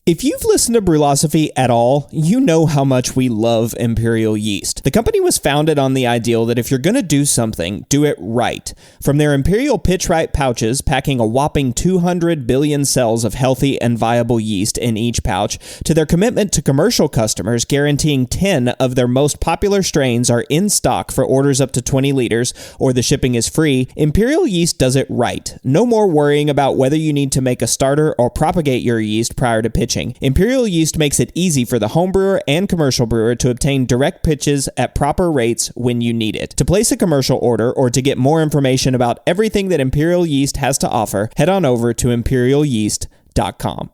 If you've listened to Brewlosophy at all, you know how much we love Imperial Yeast. The company was founded on the ideal that if you're going to do something, do it right. From their Imperial Pitch-Right pouches, packing a whopping 200 billion cells of healthy and viable yeast in each pouch, to their commitment to commercial customers, guaranteeing 10 of their most popular strains are in stock for orders up to 20 liters, or the shipping is free, Imperial Yeast does it right. No more worrying about whether you need to make a starter or propagate your yeast prior to pitching. Imperial Yeast makes it easy for the home brewer and commercial brewer to obtain direct pitches at proper rates when you need it. To place a commercial order or to get more information about everything that Imperial Yeast has to offer, head on over to imperialyeast.com.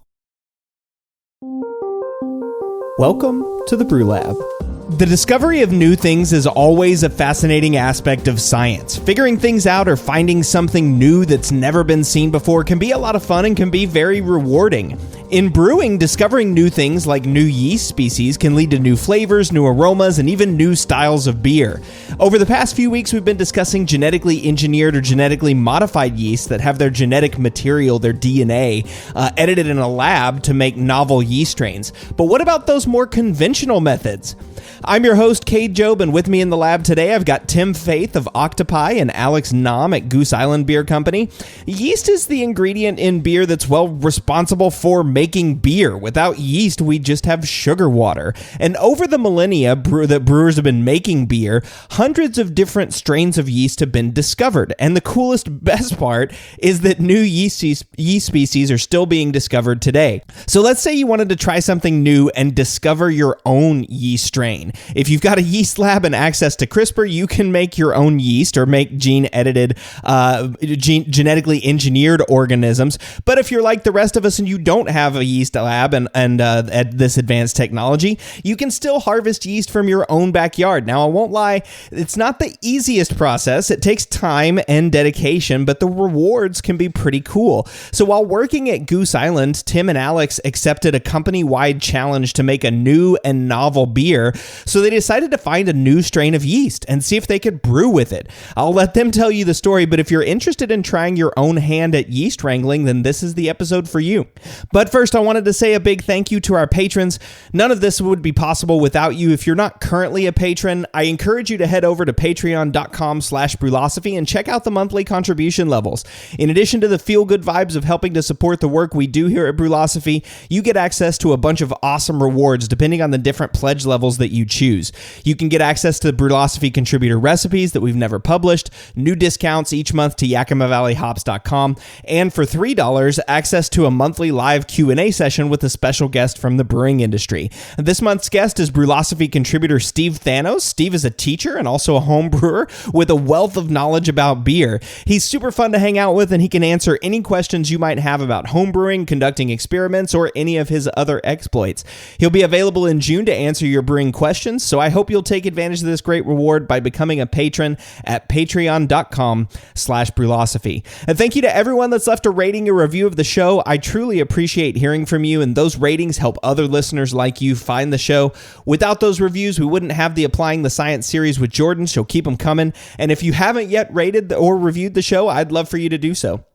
Welcome to the Brew Lab. The discovery of new things is always a fascinating aspect of science. Figuring things out or finding something new that's never been seen before can be a lot of fun and can be very rewarding. In brewing, discovering new things like new yeast species can lead to new flavors, new aromas, and even new styles of beer. Over the past few weeks, we've been discussing genetically engineered or genetically modified yeasts that have their genetic material, their DNA, edited in a lab to make novel yeast strains. But what about those more conventional methods? I'm your host, Cade, and with me in the lab today, I've got Tim Faith of Octopi and Alex Nham at Goose Island Beer Company. Yeast is the ingredient in beer that's, responsible for making beer. Without yeast, we just have sugar water. And over the millennia that brewers have been making beer, hundreds of different strains of yeast have been discovered. And the best part is that new yeast species are still being discovered today. So let's say you wanted to try something new and discover your own yeast strain. If you've got a yeast lab and access to CRISPR, you can make your own yeast or make genetically engineered organisms. But if you're like the rest of us and you don't have a yeast lab and at this advanced technology, you can still harvest yeast from your own backyard. Now, I won't lie, it's not the easiest process. It takes time and dedication, but the rewards can be pretty cool. So while working at Goose Island, Tim and Alex accepted a company-wide challenge to make a new and novel beer. So they decided to find a new strain of yeast and see if they could brew with it. I'll let them tell you the story, but if you're interested in trying your own hand at yeast wrangling, then this is the episode for you. But first, I wanted to say a big thank you to our patrons. None of this would be possible without you. If you're not currently a patron, I encourage you to head over to patreon.com/brewlosophy and check out the monthly contribution levels. In addition to the feel-good vibes of helping to support the work we do here at Brewlosophy, you get access to a bunch of awesome rewards depending on the different pledge levels that you choose. You can get access to Brewlosophy contributor recipes that we've never published, new discounts each month to YakimaValleyHops.com, and for $3, access to a monthly live Q&A session with a special guest from the brewing industry. This month's guest is Brewlosophy contributor Steve Thanos. Steve is a teacher and also a home brewer with a wealth of knowledge about beer. He's super fun to hang out with, and he can answer any questions you might have about home brewing, conducting experiments, or any of his other exploits. He'll be available in June to answer your brewing questions, so I hope you'll take advantage of this great reward by becoming a patron at patreon.com/brewlosophy. And thank you to everyone that's left a rating or review of the show. I truly appreciate hearing from you, and those ratings help other listeners like you find the show. Without those reviews, we wouldn't have the Applying the Science series with Jordan, so keep them coming. And if you haven't yet rated or reviewed the show, I'd love for you to do so.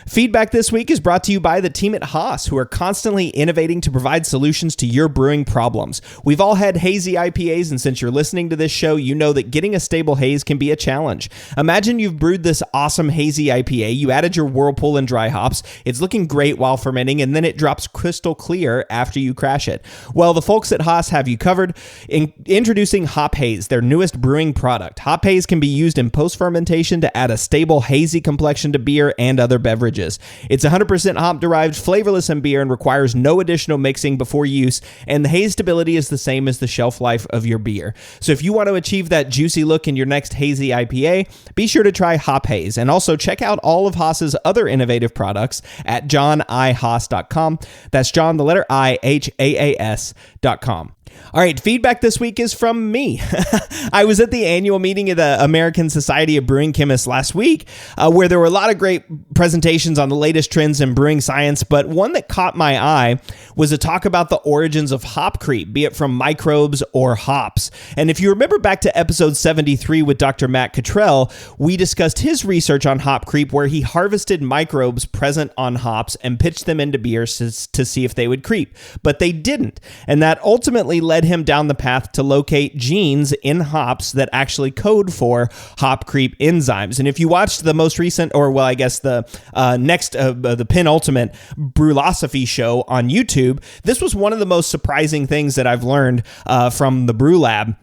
Feedback this week is brought to you by the team at Haas, who are constantly innovating to provide solutions to your brewing problems. We've all had hazy IPAs, and since you're listening to this show, you know that getting a stable haze can be a challenge. Imagine you've brewed this awesome hazy IPA, you added your whirlpool and dry hops, it's looking great while fermenting, and then it drops crystal clear after you crash it. Well, the folks at Haas have you covered. Introducing Hop Haze, their newest brewing product. Hop Haze can be used in post-fermentation to add a stable hazy complexion to beer and other beverages. It's 100% hop-derived, flavorless in beer, and requires no additional mixing before use, and the haze stability is the same as the shelf life of your beer. So if you want to achieve that juicy look in your next hazy IPA, be sure to try Hop Haze, and also check out all of Haas's other innovative products at johnihaas.com. That's John, the letter I, Haas.com. All right, feedback this week is from me. I was at the annual meeting of the American Society of Brewing Chemists last week, where there were a lot of great presentations on the latest trends in brewing science, but one that caught my eye was a talk about the origins of hop creep, be it from microbes or hops. And if you remember back to episode 73 with Dr. Matt Cottrell, we discussed his research on hop creep, where he harvested microbes present on hops and pitched them into beers to see if they would creep, but they didn't. And that ultimately led him down the path to locate genes in hops that actually code for hop creep enzymes. And if you watched the most recent, or well, I guess the the penultimate Brewlosophy show on YouTube, this was one of the most surprising things that I've learned from the Brew Lab.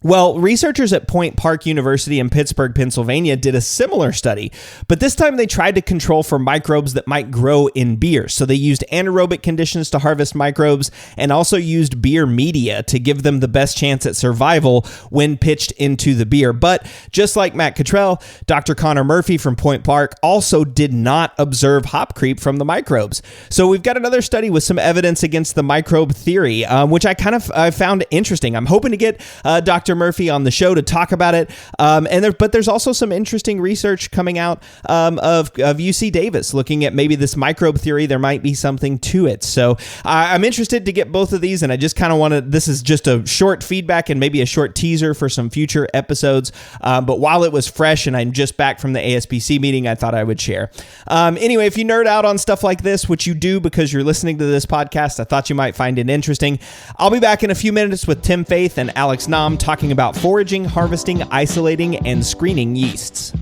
Well, researchers at Point Park University in Pittsburgh, Pennsylvania did a similar study, but this time they tried to control for microbes that might grow in beer. So they used anaerobic conditions to harvest microbes and also used beer media to give them the best chance at survival when pitched into the beer. But just like Matt Cottrell, Dr. Connor Murphy from Point Park also did not observe hop creep from the microbes. So we've got another study with some evidence against the microbe theory, which I found interesting. I'm hoping to get Dr. Murphy on the show to talk about it. But there's also some interesting research coming out of UC Davis looking at maybe this microbe theory. There might be something to it. So I'm interested to get both of these, and I just kind of want to, this is just a short feedback and maybe a short teaser for some future episodes. But while it was fresh and I'm just back from the ASPC meeting, I thought I would share. Anyway, if you nerd out on stuff like this, which you do because you're listening to this podcast, I thought you might find it interesting. I'll be back in a few minutes with Tim Faith and Alex Nham talking about foraging, harvesting, isolating, and screening yeasts.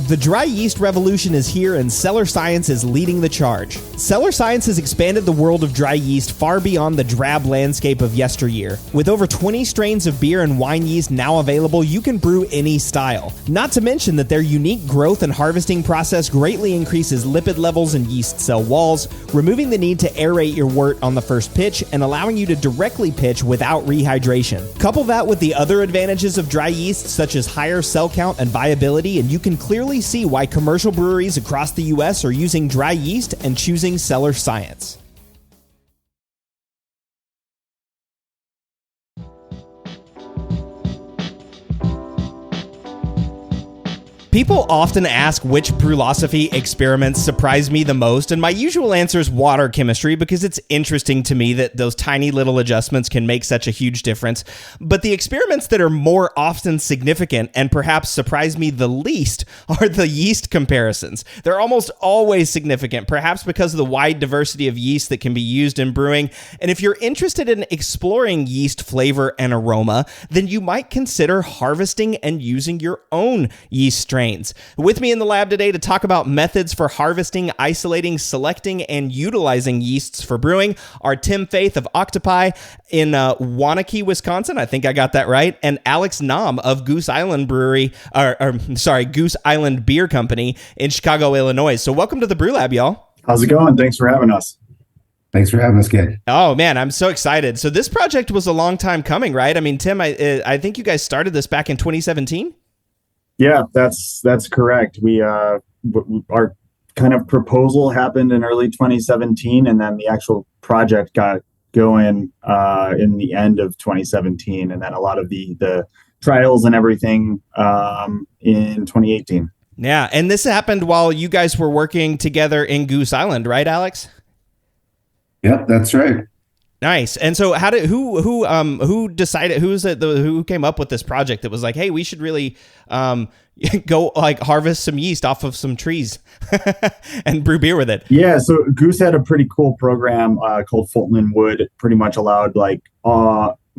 The dry yeast revolution is here, and Cellar Science is leading the charge. Cellar Science has expanded the world of dry yeast far beyond the drab landscape of yesteryear. With over 20 strains of beer and wine yeast now available, you can brew any style. Not to mention that their unique growth and harvesting process greatly increases lipid levels in yeast cell walls, removing the need to aerate your wort on the first pitch and allowing you to directly pitch without rehydration. Couple that with the other advantages of dry yeast, such as higher cell count and viability, and you can clearly see why commercial breweries across the U.S. are using dry yeast and choosing Cellar Science. People often ask which Brewlosophy experiments surprise me the most, and my usual answer is water chemistry, because it's interesting to me that those tiny little adjustments can make such a huge difference. But the experiments that are more often significant and perhaps surprise me the least are the yeast comparisons. They're almost always significant, perhaps because of the wide diversity of yeast that can be used in brewing. And if you're interested in exploring yeast flavor and aroma, then you might consider harvesting and using your own yeast strain. With me in the lab today to talk about methods for harvesting, isolating, selecting, and utilizing yeasts for brewing are Tim Faith of Octopi in Waunakee, Wisconsin. I think I got that right. And Alex Nham of Goose Island Goose Island Beer Company in Chicago, Illinois. So welcome to the Brew Lab, y'all. How's it going? Thanks for having us. Thanks for having us, Cade. Oh, man, I'm so excited. So this project was a long time coming, right? I mean, Tim, I think you guys started this back in 2017? Yeah, that's correct. We our kind of proposal happened in early 2017, and then the actual project got going in the end of 2017, and then a lot of the trials and everything in 2018. Yeah, and this happened while you guys were working together in Goose Island, right, Alex? Yep, that's right. Nice. And so who decided, who came up with this project that was like, hey, we should really go like harvest some yeast off of some trees and brew beer with it? Yeah, so Goose had a pretty cool program called Fulton and Wood. It pretty much allowed like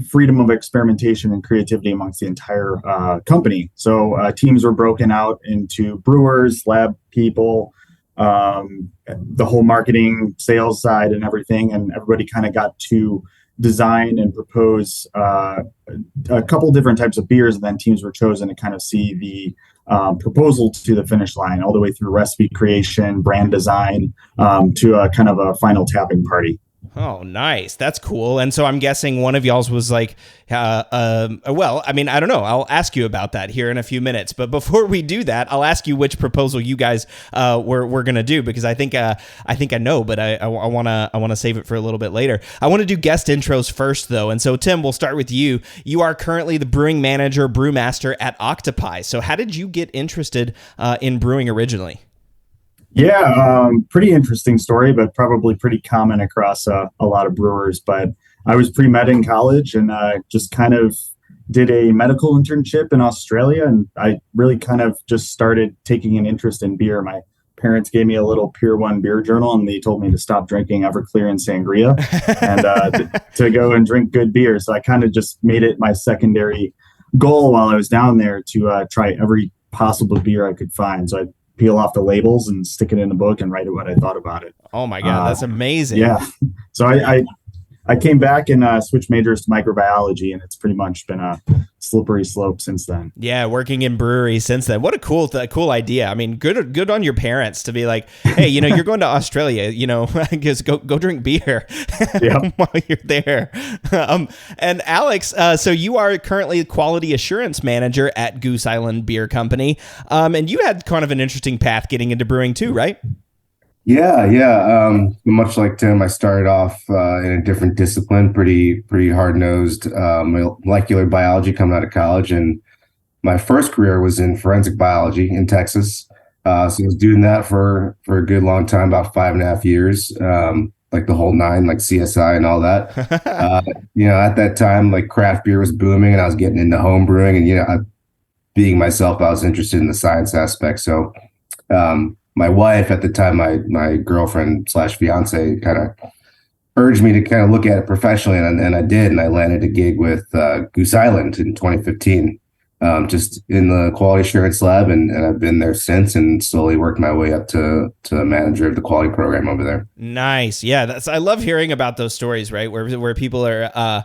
freedom of experimentation and creativity amongst the entire company. So teams were broken out into brewers, lab people, the whole marketing, sales side and everything, and everybody kind of got to design and propose a couple different types of beers, and then teams were chosen to kind of see the proposal to the finish line, all the way through recipe creation, brand design, to a kind of a final tapping party. Oh, nice. That's cool. And so I'm guessing one of y'all's was like, well, I mean, I don't know. I'll ask you about that here in a few minutes. But before we do that, I'll ask you which proposal you guys we're gonna do, because I think I know, but I wanna save it for a little bit later. I want to do guest intros first, though. And so Tim, we'll start with you. You are currently the brewing manager brewmaster at Octopi. So how did you get interested in brewing originally? Yeah, pretty interesting story, but probably pretty common across a lot of brewers. But I was pre-med in college and just kind of did a medical internship in Australia. And I really kind of just started taking an interest in beer. My parents gave me a little Pier 1 beer journal, and they told me to stop drinking Everclear and Sangria and to go and drink good beer. So I kind of just made it my secondary goal while I was down there to try every possible beer I could find. So I peel off the labels and stick it in the book and write what I thought about it. Oh my God, that's amazing. Yeah. So I came back and switched majors to microbiology, and it's pretty much been a slippery slope since then. Yeah, working in breweries since then. What a cool idea. I mean, good on your parents to be like, hey, you're going to Australia, just go drink beer while you're there. And Alex, so you are currently quality assurance manager at Goose Island Beer Company, and you had kind of an interesting path getting into brewing too, right? Yeah. Much like Tim, I started off in a different discipline, pretty hard-nosed molecular biology coming out of college. And my first career was in forensic biology in Texas. So I was doing that for a good long time, about 5.5 years, like the whole nine, like CSI and all that. At that time, like craft beer was booming and I was getting into home brewing. And, being myself, I was interested in the science aspect. So my wife at the time, my girlfriend / fiance, kind of urged me to kind of look at it professionally, and I did, and I landed a gig with Goose Island in 2015, just in the quality assurance lab, and I've been there since, and slowly worked my way up to manager of the quality program over there. Nice. Yeah, I love hearing about those stories, right? Where people are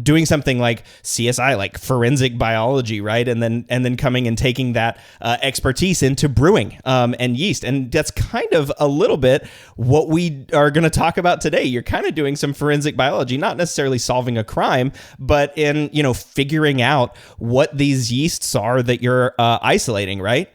doing something like CSI, like forensic biology, right? And then coming and taking that expertise into brewing and yeast. And that's kind of a little bit what we are going to talk about today. You're kind of doing some forensic biology, not necessarily solving a crime, but in figuring out what these yeasts are that you're isolating, right?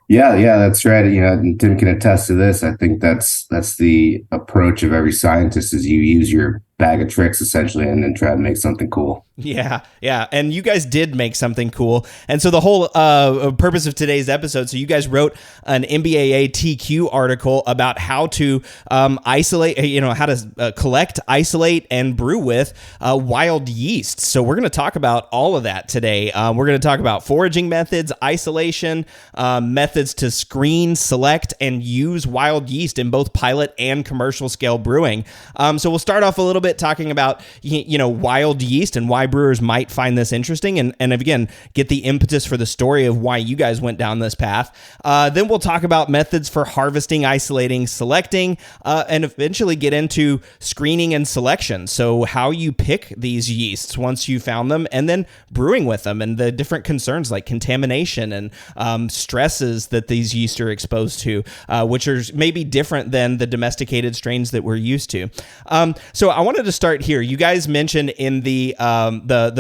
Yeah, that's right. And Tim can attest to this. I think that's the approach of every scientist, is you use your bag of tricks essentially and then try to make something cool. Yeah. And you guys did make something cool. And so the whole purpose of today's episode, so you guys wrote an MBAA TQ article about how to isolate, how to collect, isolate, and brew with wild yeast. So we're going to talk about all of that today. We're going to talk about foraging methods, isolation, methods to screen, select, and use wild yeast in both pilot and commercial scale brewing. So we'll start off a little bit talking about, wild yeast and why brewers might find this interesting, and again, get the impetus for the story of why you guys went down this path. Then we'll talk about methods for harvesting, isolating, selecting, and eventually get into screening and selection. So how you pick these yeasts once you found them, and then brewing with them, and the different concerns like contamination and stresses that these yeast are exposed to, which are maybe different than the domesticated strains that we're used to. So I wanted to start here. You guys mentioned in the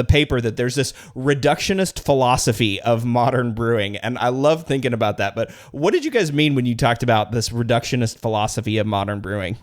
paper that there's this reductionist philosophy of modern brewing, and I love thinking about that. But what did you guys mean when you talked about this reductionist philosophy of modern brewing?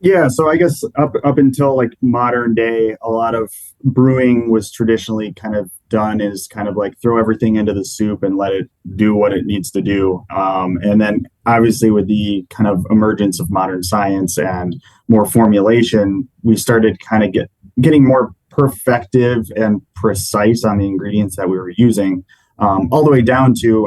Yeah, so I guess up until like modern day, a lot of brewing was traditionally kind of done is kind of like throw everything into the soup and let it do what it needs to do. And then obviously with the kind of emergence of modern science and more formulation, we started kind of getting more perfective and precise on the ingredients that we were using, all the way down to,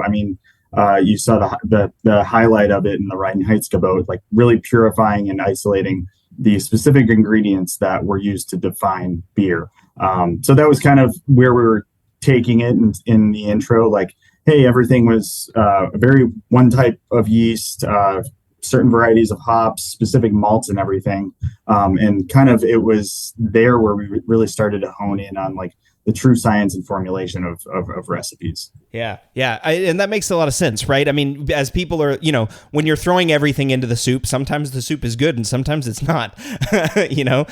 you saw the highlight of it in the Reinheitsgebot, like really purifying and isolating the specific ingredients that were used to define beer. So that was kind of where we were taking it in the intro, like, hey, everything was very one type of yeast, certain varieties of hops, specific malts and everything. And kind of it was there where we really started to hone in on like true science and formulation of recipes. Yeah. Yeah. And that makes a lot of sense, right? I mean, as people are, when you're throwing everything into the soup, sometimes the soup is good and sometimes it's not, Yeah.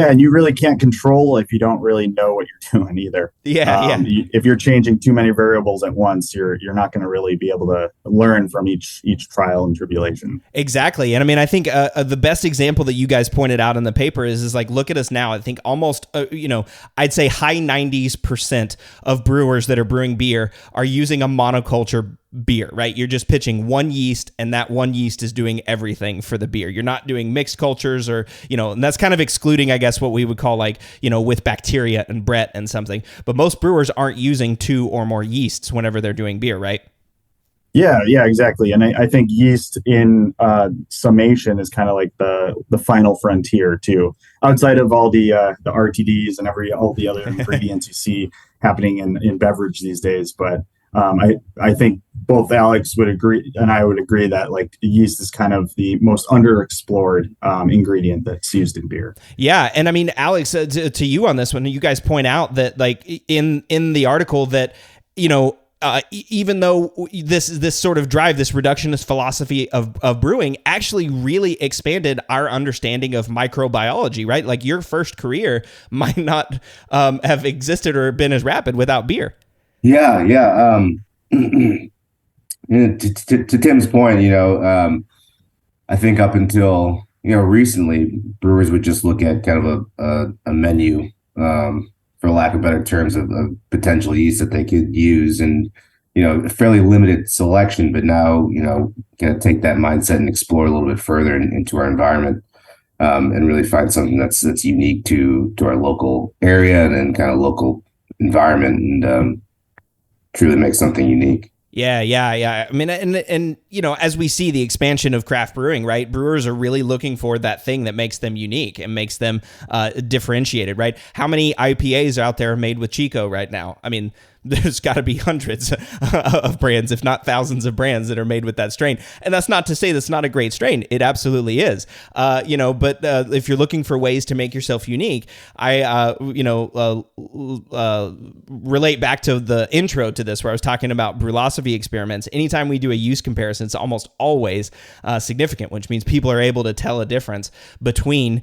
And you really can't control if you don't really know what you're doing either. Yeah. If you're changing too many variables at once, you're not going to really be able to learn from each trial and tribulation. Exactly. And I mean, I think the best example that you guys pointed out in the paper is like, look at us now. I think almost, I'd say high 90% of brewers that are brewing beer are using a monoculture beer, right? You're just pitching one yeast and that one yeast is doing everything for the beer. You're not doing mixed cultures or, and that's kind of excluding, I guess, what we would call like, with bacteria and Brett and something. But most brewers aren't using 2 or more yeasts whenever they're doing beer, right? Yeah, exactly. And I think yeast in summation is kind of like the final frontier too, outside of all the RTDs and all the other ingredients you see happening in beverage these days. But I think both Alex would agree and I would agree that like yeast is kind of the most underexplored ingredient that's used in beer. Yeah, and I mean, Alex, to you on this one, you guys point out that like in the article that even though this sort of drive, this reductionist philosophy of brewing actually really expanded our understanding of microbiology, right? Like your first career might not have existed or been as rapid without beer. Yeah. To Tim's point, I think up until, recently, brewers would just look at kind of a menu, for lack of better terms, of potential yeast that they could use, and a fairly limited selection. But now, kind of take that mindset and explore a little bit further into our environment, and really find something that's unique to our local area and kind of local environment, and truly make something unique. Yeah. I mean, and as we see the expansion of craft brewing, right? Brewers are really looking for that thing that makes them unique and makes them differentiated, right? How many IPAs are out there made with Chico right now? I mean, there's got to be hundreds of brands, if not thousands of brands that are made with that strain. And that's not to say that's not a great strain. It absolutely is. But if you're looking for ways to make yourself unique, I relate back to the intro to this where I was talking about brewlosophy experiments. Anytime we do a use comparison, it's almost always significant, which means people are able to tell a difference between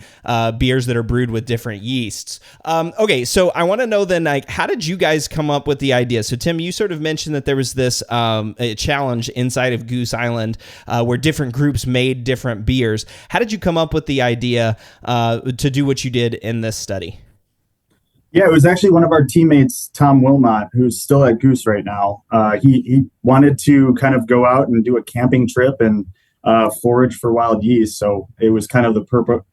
beers that are brewed with different yeasts. Okay, so I want to know then, like, how did you guys come up with the idea? So Tim, you sort of mentioned that there was this a challenge inside of Goose Island where different groups made different beers. How did you come up with the idea to do what you did in this study? Yeah, it was actually one of our teammates, Tom Wilmot, who's still at Goose right now. He wanted to kind of go out and do a camping trip and forage for wild yeast. So it was kind of the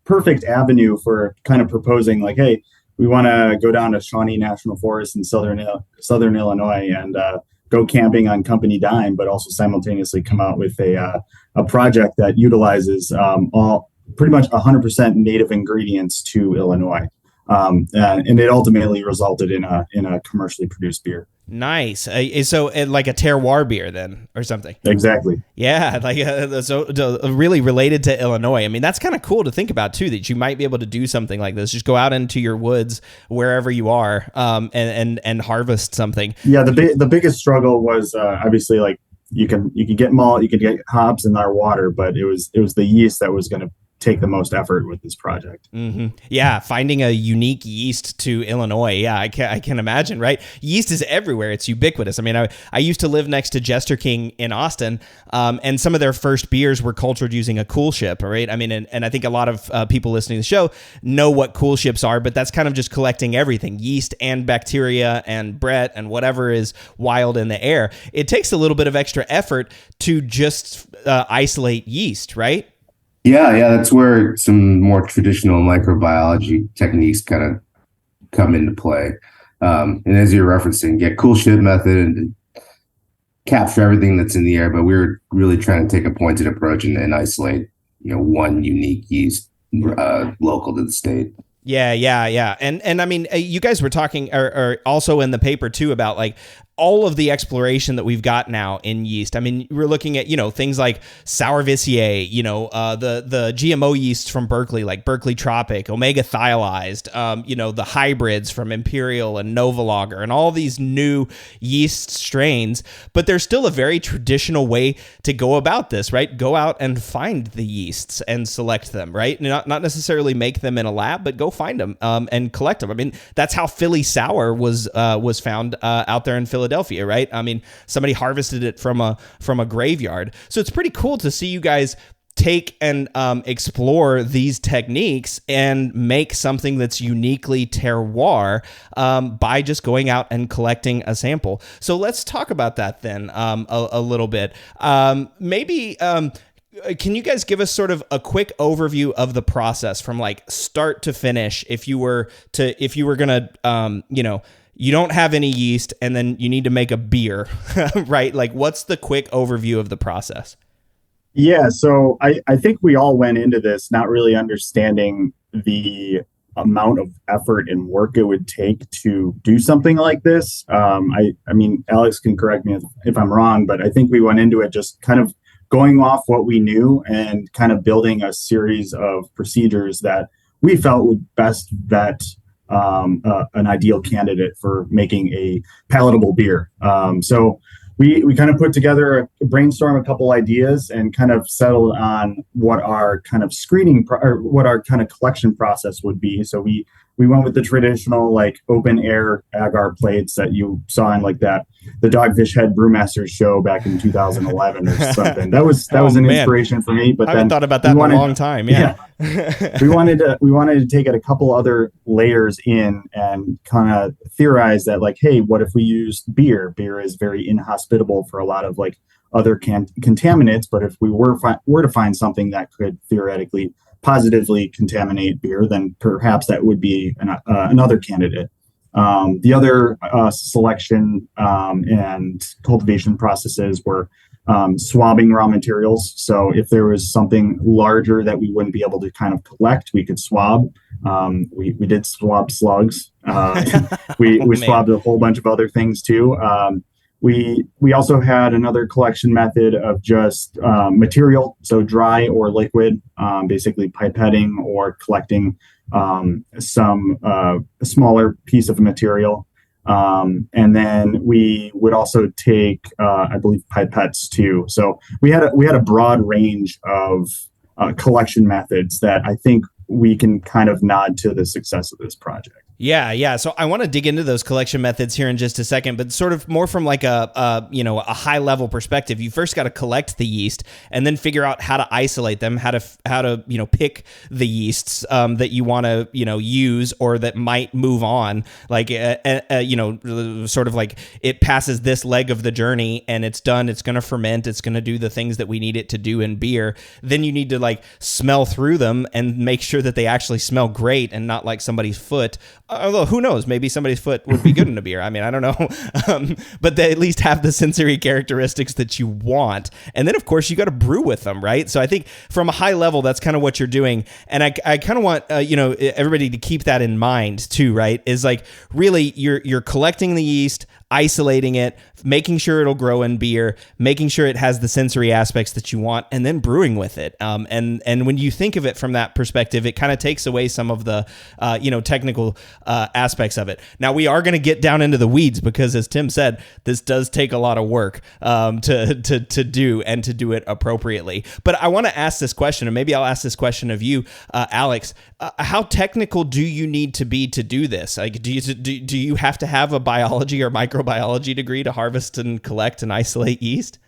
perfect avenue for kind of proposing like, hey, we want to go down to Shawnee National Forest in southern Illinois and go camping on company dime, but also simultaneously come out with a project that utilizes all pretty much 100% native ingredients to Illinois. And it ultimately resulted in a commercially produced beer. Nice. So like a terroir beer then or something. Exactly. Yeah. Like so really related to Illinois. I mean, that's kind of cool to think about too, that you might be able to do something like this. Just go out into your woods, wherever you are, and harvest something. Yeah. The biggest struggle was obviously like you can get malt, you can get hops in our water, but it was the yeast that was going to take the most effort with this project. Mm-hmm. Yeah, finding a unique yeast to Illinois. Yeah, I can imagine, right? Yeast is everywhere. It's ubiquitous. I mean, I used to live next to Jester King in Austin, and some of their first beers were cultured using a cool ship, right? I mean, and I think a lot of people listening to the show know what cool ships are, but that's kind of just collecting everything, yeast and bacteria and Brett and whatever is wild in the air. It takes a little bit of extra effort to just isolate yeast, right? Yeah, that's where some more traditional microbiology techniques kind of come into play. And as you're referencing, cool ship method and capture everything that's in the air, but we're really trying to take a pointed approach and isolate, one unique yeast local to the state. Yeah. And I mean, you guys were talking or also in the paper too about like all of the exploration that we've got now in yeast. I mean, we're looking at, things like Sourvisier, the GMO yeasts from Berkeley, like Berkeley Tropic, Omega Thiolized, the hybrids from Imperial and Nova Lager, and all these new yeast strains. But there's still a very traditional way to go about this, right? Go out and find the yeasts and select them, right? Not necessarily make them in a lab, but go find them and collect them. I mean, that's how Philly Sour was found out there in Philadelphia, right? I mean, somebody harvested it from a graveyard. So it's pretty cool to see you guys take and explore these techniques and make something that's uniquely terroir by just going out and collecting a sample. So let's talk about that then a little bit. Maybe can you guys give us sort of a quick overview of the process from like start to finish? If you were gonna, you don't have any yeast and then you need to make a beer, right? Like, what's the quick overview of the process? Yeah, so I think we all went into this not really understanding the amount of effort and work it would take to do something like this. I mean, Alex can correct me if I'm wrong, but I think we went into it just kind of going off what we knew and kind of building a series of procedures that we felt would best vet an ideal candidate for making a palatable beer. So we kind of put together brainstorm a couple ideas and kind of settled on what our kind of screening or what our kind of collection process would be. So we went with the traditional like open air agar plates that you saw in like the Dogfish Head Brewmaster show back in 2011 or something. That was an inspiration for me. But I haven't thought about that in a long time. Yeah. we wanted to take it a couple other layers in and kind of theorize that like, hey, what if we used beer? Beer is very inhospitable for a lot of like other contaminants. But if we were to find something that could theoretically positively contaminate beer, then perhaps that would be another candidate. The other selection and cultivation processes were swabbing raw materials. So if there was something larger that we wouldn't be able to kind of collect, we could swab. We did swab slugs. We swabbed a whole bunch of other things too. We also had another collection method of just material, so dry or liquid, basically pipetting or collecting some smaller piece of material. And then we would also take, I believe, pipettes too. So we had a broad range of collection methods that I think we can kind of nod to the success of this project. Yeah. So I want to dig into those collection methods here in just a second, but sort of more from like a high level perspective. You first got to collect the yeast and then figure out how to isolate them, how to pick the yeasts that you want to use or that might move on. Like sort of like it passes this leg of the journey and it's done. It's going to ferment. It's going to do the things that we need it to do in beer. Then you need to like smell through them and make sure that they actually smell great and not like somebody's foot. Although who knows, maybe somebody's foot would be good in a beer. I mean, I don't know. But they at least have the sensory characteristics that you want. And then, of course, you got to brew with them, right? So I think from a high level, that's kind of what you're doing. And I kind of want, everybody to keep that in mind too, right? Is like really you're collecting the yeast, isolating it, making sure it'll grow in beer, making sure it has the sensory aspects that you want, and then brewing with it. And when you think of it from that perspective, it kind of takes away some of the, technical aspects of it. Now, we are going to get down into the weeds because, as Tim said, this does take a lot of work to do and to do it appropriately. But I want to ask this question, and maybe I'll ask this question of you, Alex. How technical do you need to be to do this? Like, do you have to have a biology or microbiology degree to harvest and collect and isolate yeast?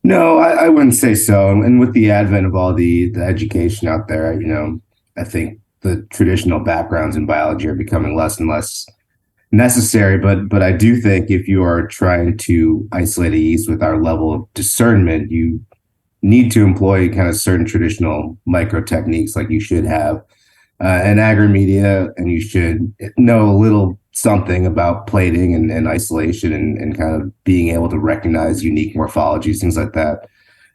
No, I wouldn't say so. And with the advent of all the education out there, I think the traditional backgrounds in biology are becoming less and less necessary. But I do think if you are trying to isolate a yeast with our level of discernment, you need to employ kind of certain traditional micro techniques like you should have an agromedia, and you should know a little something about plating and isolation and kind of being able to recognize unique morphologies, things like that.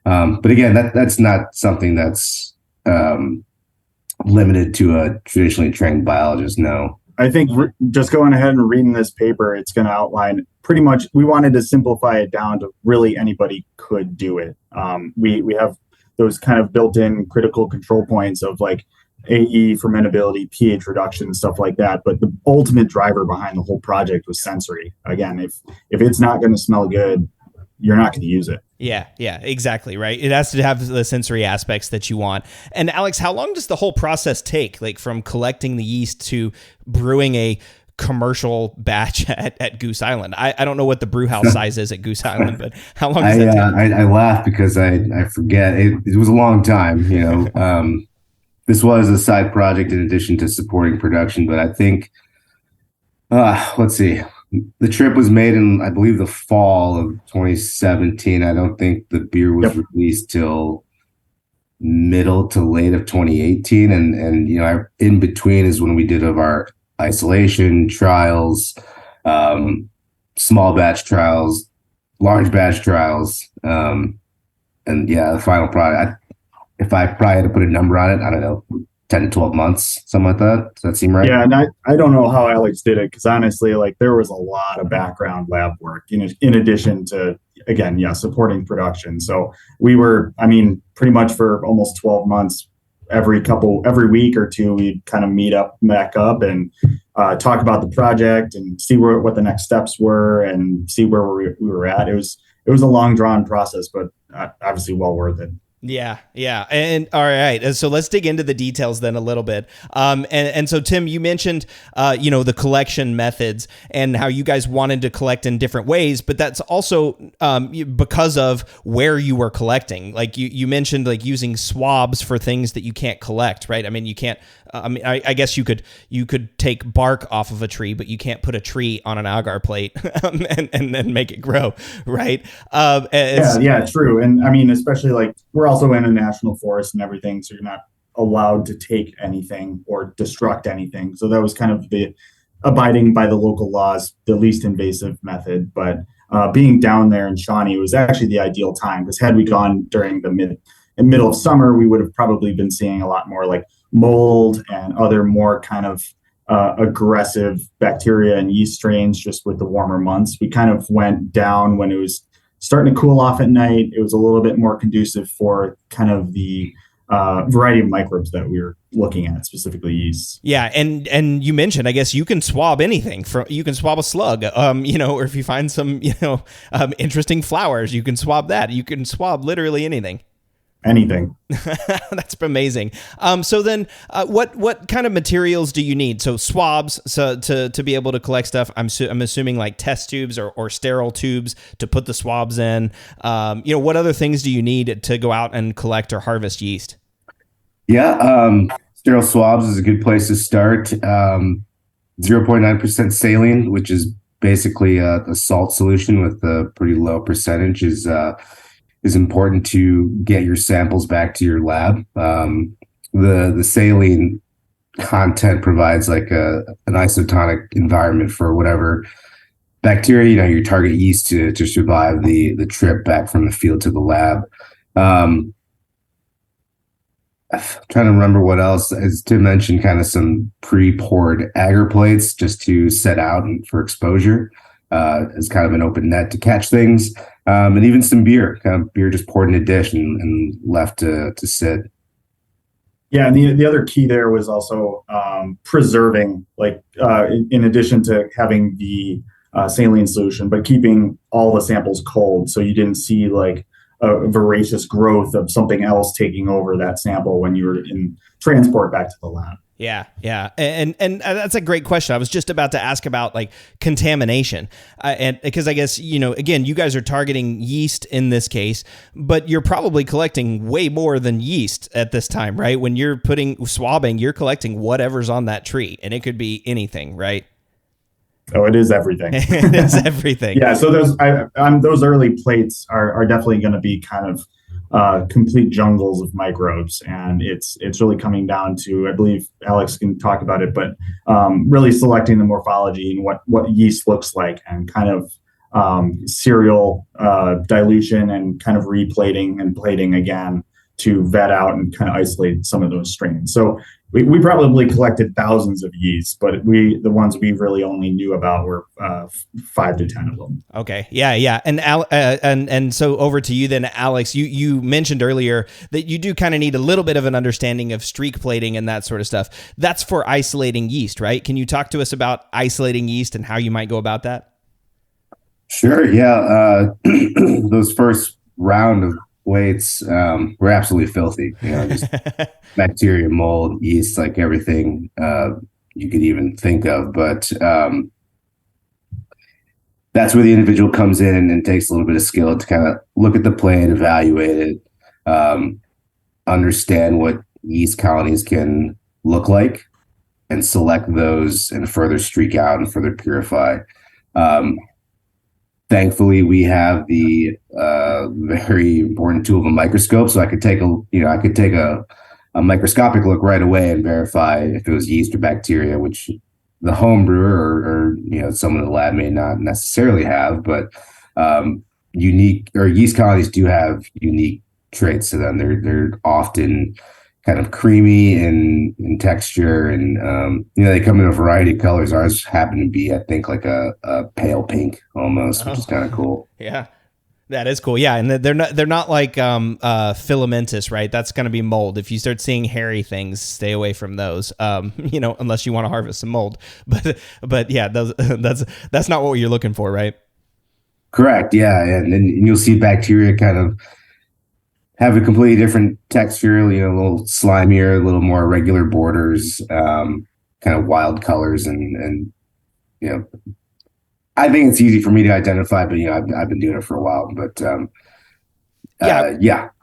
But again, that's not something that's limited to a traditionally trained biologist. No. I think just going ahead and reading this paper, it's going to outline pretty much. We wanted to simplify it down to really anybody could do it. We have those kind of built-in critical control points of like AE, fermentability, pH reduction, stuff like that. But the ultimate driver behind the whole project was sensory. Again, if it's not going to smell good, you're not going to use it. Yeah, exactly, right. It has to have the sensory aspects that you want. And Alex, how long does the whole process take, like from collecting the yeast to brewing a commercial batch at Goose Island? I don't know what the brew house size is at Goose Island, but how long does that take? I laugh because I forget. It was a long time, you know. This was a side project in addition to supporting production, but I think, let's see. The trip was made in, I believe, the fall of 2017. I don't think the beer was released till middle to late of 2018. And you know, in between is when we did of our isolation trials, small batch trials, large batch trials. And yeah, the final product, if I probably had to put a number on it, I don't know, 10 to 12 months, something like that. Does that seem right? Yeah, and I don't know how Alex did it, because honestly, like there was a lot of background lab work in addition to, again, supporting production. So we were, I mean, pretty much for almost 12 months, every week or two, we'd kind of back up and talk about the project and see what the next steps were and see where we were at. It was a long drawn process, but obviously well worth it. Yeah. And all right. So let's dig into the details then a little bit. And so Tim, you mentioned, the collection methods and how you guys wanted to collect in different ways, but that's also because of where you were collecting. Like you mentioned, like using swabs for things that you can't collect, right? I mean, you can't, I guess you could take bark off of a tree, but you can't put a tree on an agar plate and then make it grow, right? Yeah, true. And I mean, especially like we're also in a national forest and everything, so you're not allowed to take anything or destruct anything. So that was kind of the abiding by the local laws, the least invasive method. But being down there in Shawnee was actually the ideal time, because had we gone during the middle of summer, we would have probably been seeing a lot more like mold and other more kind of aggressive bacteria and yeast strains just with the warmer months. We kind of went down when it was starting to cool off at night. It was a little bit more conducive for kind of the variety of microbes that we were looking at, specifically yeast. Yeah, and you mentioned, I guess you can swab anything. You can swab a slug, or if you find some, interesting flowers, you can swab that. You can swab literally anything. Anything. That's amazing. So then, what kind of materials do you need? So swabs, to be able to collect stuff. I'm assuming like test tubes or sterile tubes to put the swabs in. What other things do you need to go out and collect or harvest yeast? Yeah, sterile swabs is a good place to start. 0.9% saline, which is basically a salt solution with a pretty low percentage, is important to get your samples back to your lab. The saline content provides like an isotonic environment for whatever bacteria, your target yeast to survive the trip back from the field to the lab. I'm trying to remember what else. As Tim mentioned, kind of some pre-poured agar plates just to set out and for exposure. As kind of an open net to catch things, and even some beer just poured in a dish and left to sit. Yeah, and the other key there was also preserving, like in addition to having the saline solution, but keeping all the samples cold, so you didn't see like a voracious growth of something else taking over that sample when you were in transport back to the lab. Yeah. And that's a great question. I was just about to ask about like contamination. And because I guess, again, you guys are targeting yeast in this case, but you're probably collecting way more than yeast at this time, right? When you're swabbing, you're collecting whatever's on that tree, and it could be anything, right? Oh, it is everything. It is everything. Yeah. So those early plates are definitely going to be kind of complete jungles of microbes, and it's really coming down to, I believe Alex can talk about it, but really selecting the morphology and what yeast looks like, and kind of serial dilution and kind of replating and plating again to vet out and kind of isolate some of those strains. So we probably collected thousands of yeasts, but the ones we really only knew about were 5 to 10 of them. Okay. Yeah. And so over to you then, Alex. You mentioned earlier that you do kind of need a little bit of an understanding of streak plating and that sort of stuff. That's for isolating yeast, right? Can you talk to us about isolating yeast and how you might go about that? Sure. Yeah. Those first round of weights were absolutely filthy. Just bacteria, mold, yeast, like everything you could even think of. But that's where the individual comes in and takes a little bit of skill to kind of look at the plate, evaluate it, understand what yeast colonies can look like, and select those and further streak out and further purify. Thankfully, we have the very important tool of a microscope, so I could take a microscopic look right away and verify if it was yeast or bacteria, which the home brewer or someone in the lab may not necessarily have. But yeast colonies do have unique traits to them. They're often kind of creamy in texture, and they come in a variety of colors. Ours happen to be, I think, like a pale pink almost, which is kind of cool. Yeah, that is cool. Yeah, and they're not like filamentous, right? That's going to be mold. If you start seeing hairy things, stay away from those. Unless you want to harvest some mold. But yeah, that's not what you're looking for, right? Correct. Yeah, and then you'll see bacteria kind of have a completely different texture, a little slimier, a little more regular borders, kind of wild colors, and I think it's easy for me to identify, but I've been doing it for a while. But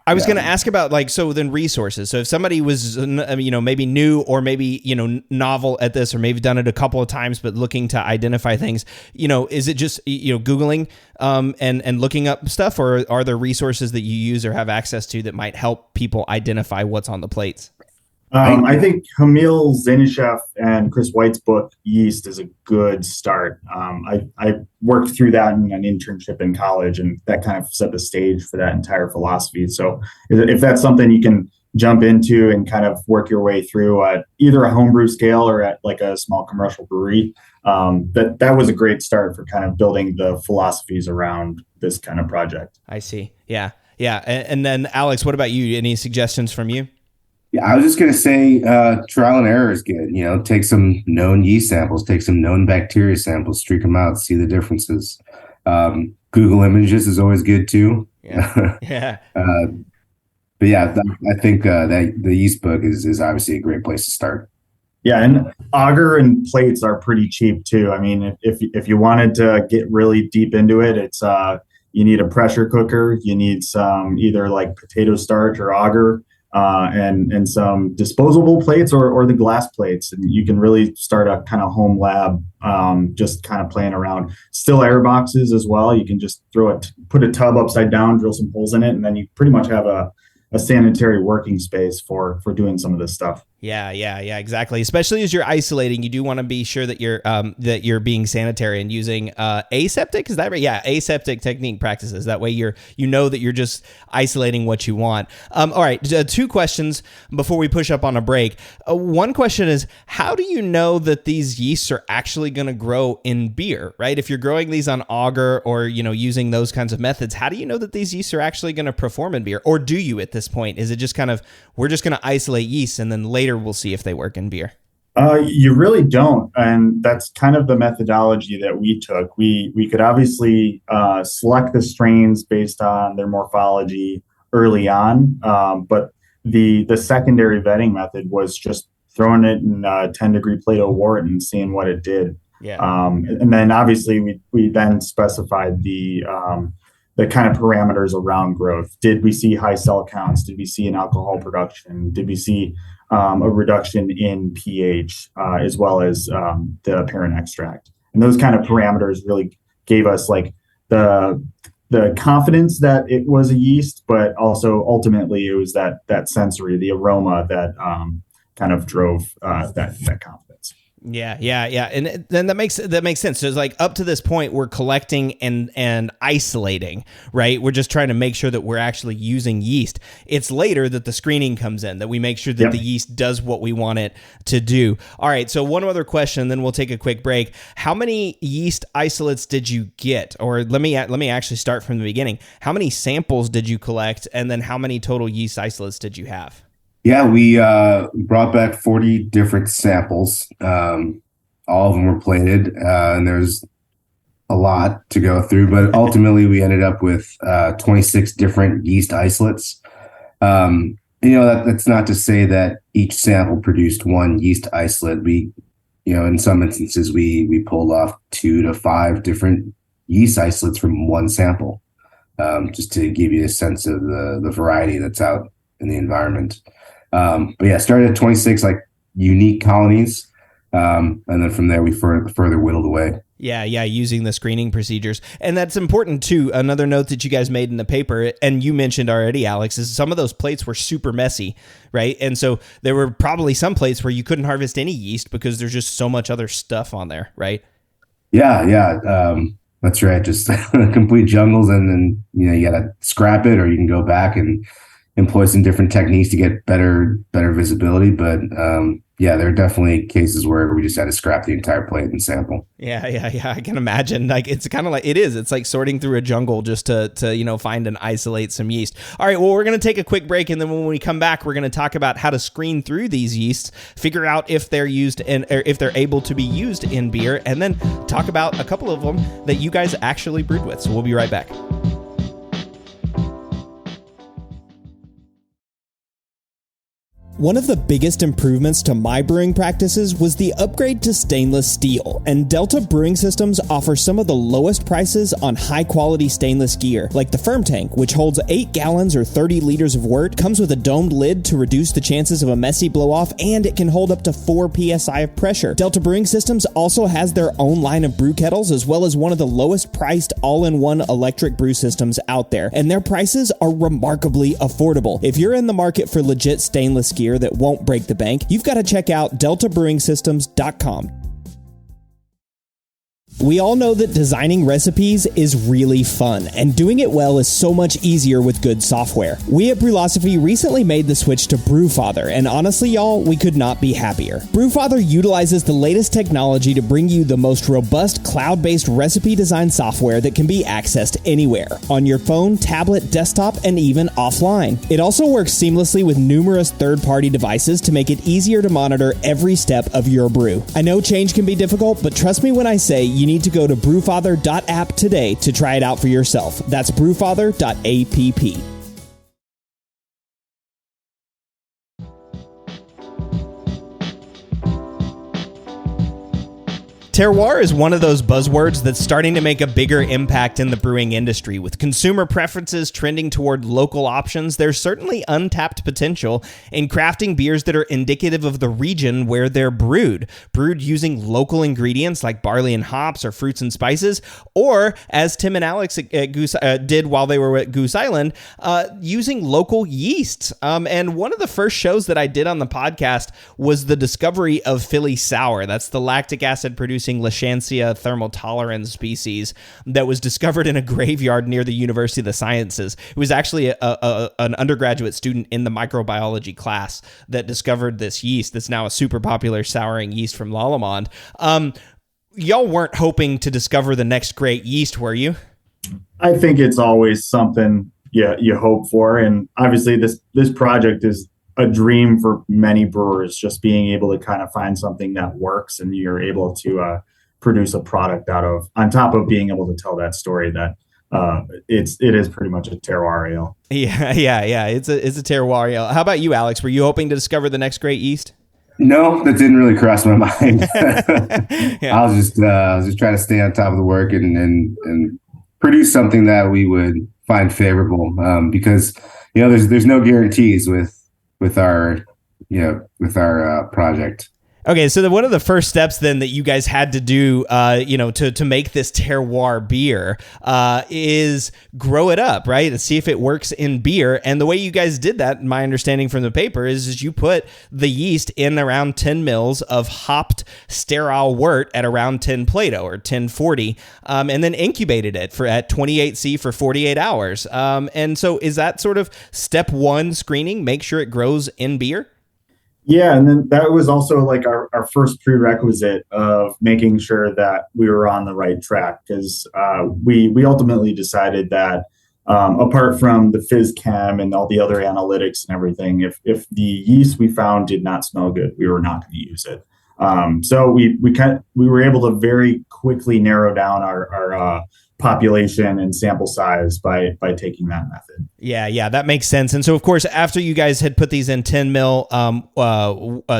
I was going to ask about then resources. So if somebody was maybe new or maybe novel at this, or maybe done it a couple of times but looking to identify things, is it just Googling and looking up stuff, or are there resources that you use or have access to that might help people identify what's on the plates? I think Hamil Zainasheff and Chris White's book Yeast is a good start. I worked through that in an internship in college, and that kind of set the stage for that entire philosophy. So if that's something you can jump into and kind of work your way through at either a homebrew scale or at like a small commercial brewery, that was a great start for kind of building the philosophies around this kind of project. I see. Yeah. And then Alex, what about you? Any suggestions from you? Yeah, I was just going to say trial and error is good. Take some known yeast samples, take some known bacteria samples, streak them out, see the differences. Google images is always good too. Yeah. Yeah. But yeah, I think that the yeast book is obviously a great place to start. Yeah, and auger and plates are pretty cheap too. I mean, if you wanted to get really deep into it, it's you need a pressure cooker, you need some either like potato starch or auger. And some disposable plates or the glass plates, and you can really start a kind of home lab, just kind of playing around. Still air boxes as well. You can just put a tub upside down, drill some holes in it, and then you pretty much have a sanitary working space for doing some of this stuff. Yeah, exactly. Especially as you're isolating, you do want to be sure that you're being sanitary and using aseptic. Is that right? Yeah, aseptic technique practices. That way you know that you're just isolating what you want. All right, 2 questions before we push up on a break. One question is, how do you know that these yeasts are actually going to grow in beer? Right? If you're growing these on auger or using those kinds of methods, how do you know that these yeasts are actually going to perform in beer? Or do you at this point? Is it just kind of we're just going to isolate yeast and then later we'll see if they work in beer? You really don't, and that's kind of the methodology that we took. We could obviously select the strains based on their morphology early on, but the secondary vetting method was just throwing it in a 10-degree Plato wort and seeing what it did. Yeah. And then obviously we then specified the kind of parameters around growth. Did we see high cell counts? Did we see an alcohol production? Did we see a reduction in pH, as well as the apparent extract? And those kind of parameters really gave us like the confidence that it was a yeast, but also ultimately it was that sensory, the aroma that kind of drove that confidence. Yeah. And then that makes sense. So it's like up to this point, we're collecting and isolating, right? We're just trying to make sure that we're actually using yeast. It's later that the screening comes in, that we make sure that the yeast does what we want it to do. All right. So one other question, then we'll take a quick break. How many yeast isolates did you get? Or let me actually start from the beginning. How many samples did you collect? And then how many total yeast isolates did you have? Yeah, we brought back 40 different samples. All of them were plated, and there's a lot to go through, but ultimately we ended up with 26 different yeast isolates. That's not to say that each sample produced one yeast isolate. We, in some instances, we pulled off 2 to 5 different yeast isolates from one sample, just to give you a sense of the variety that's out in the environment. But yeah, started at 26 like unique colonies, and then from there we further whittled away. Yeah, using the screening procedures. And that's important too. Another note that you guys made in the paper, and you mentioned already, Alex, is some of those plates were super messy, right? And so there were probably some plates where you couldn't harvest any yeast because there's just so much other stuff on there, right? Yeah. That's right. Just complete jungles, and then you gotta scrap it, or you can go back and employ some different techniques to get better visibility. But there are definitely cases where we just had to scrap the entire plate and sample. Yeah. I can imagine. Like, it's kind of like, it's like sorting through a jungle just to find and isolate some yeast. All right. Well, we're going to take a quick break. And then when we come back, we're going to talk about how to screen through these yeasts, figure out if they're used or if they're able to be used in beer, and then talk about a couple of them that you guys actually brewed with. So we'll be right back. One of the biggest improvements to my brewing practices was the upgrade to stainless steel, and Delta Brewing Systems offers some of the lowest prices on high-quality stainless gear, like the Firm Tank, which holds 8 gallons or 30 liters of wort, comes with a domed lid to reduce the chances of a messy blow-off, and it can hold up to 4 psi of pressure. Delta Brewing Systems also has their own line of brew kettles, as well as one of the lowest-priced all-in-one electric brew systems out there, and their prices are remarkably affordable. If you're in the market for legit stainless gear that won't break the bank, you've got to check out deltabrewingsystems.com. We all know that designing recipes is really fun, and doing it well is so much easier with good software. We at Brewlosophy recently made the switch to Brewfather, and honestly, y'all, we could not be happier. Brewfather utilizes the latest technology to bring you the most robust cloud-based recipe design software that can be accessed anywhere, on your phone, tablet, desktop, and even offline. It also works seamlessly with numerous third-party devices to make it easier to monitor every step of your brew. I know change can be difficult, but trust me when I say you need to go to brewfather.app today to try it out for yourself. That's brewfather.app. Terroir is one of those buzzwords that's starting to make a bigger impact in the brewing industry. With consumer preferences trending toward local options, there's certainly untapped potential in crafting beers that are indicative of the region where they're brewed using local ingredients like barley and hops or fruits and spices, or as Tim and Alex at Goose did while they were at Goose Island, using local yeasts. And one of the first shows that I did on the podcast was the discovery of Philly Sour. That's the lactic acid producing Lachantia thermotolerans species that was discovered in a graveyard near the University of the Sciences. It was actually an undergraduate student in the microbiology class that discovered this yeast that's now a super popular souring yeast from Lallemand. Y'all weren't hoping to discover the next great yeast, were you? I think it's always something you hope for. And obviously this project is a dream for many brewers, just being able to kind of find something that works and you're able to produce a product out of, on top of being able to tell that story that it is pretty much a terroir ale. Yeah. It's a terroir ale. How about you, Alex? Were you hoping to discover the next great yeast? No, that didn't really cross my mind. Yeah. I was just trying to stay on top of the work and produce something that we would find favorable, because there's no guarantees with our project. Okay, so one of the first steps then that you guys had to do, to make this terroir beer is grow it up, right? And see if it works in beer. And the way you guys did that, my understanding from the paper, is you put the yeast in around 10 mils of hopped sterile wort at around 10 Plato or 1040, and then incubated it at 28C for 48 hours. And so is that sort of step one screening? Make sure it grows in beer? Yeah, and then that was also like our first prerequisite of making sure that we were on the right track, because we ultimately decided that apart from the phys chem and all the other analytics and everything, if the yeast we found did not smell good, we were not going to use it. So we were able to very quickly narrow down our population and sample size by taking that method. Yeah, that makes sense. And so, of course, after you guys had put these in 10 mil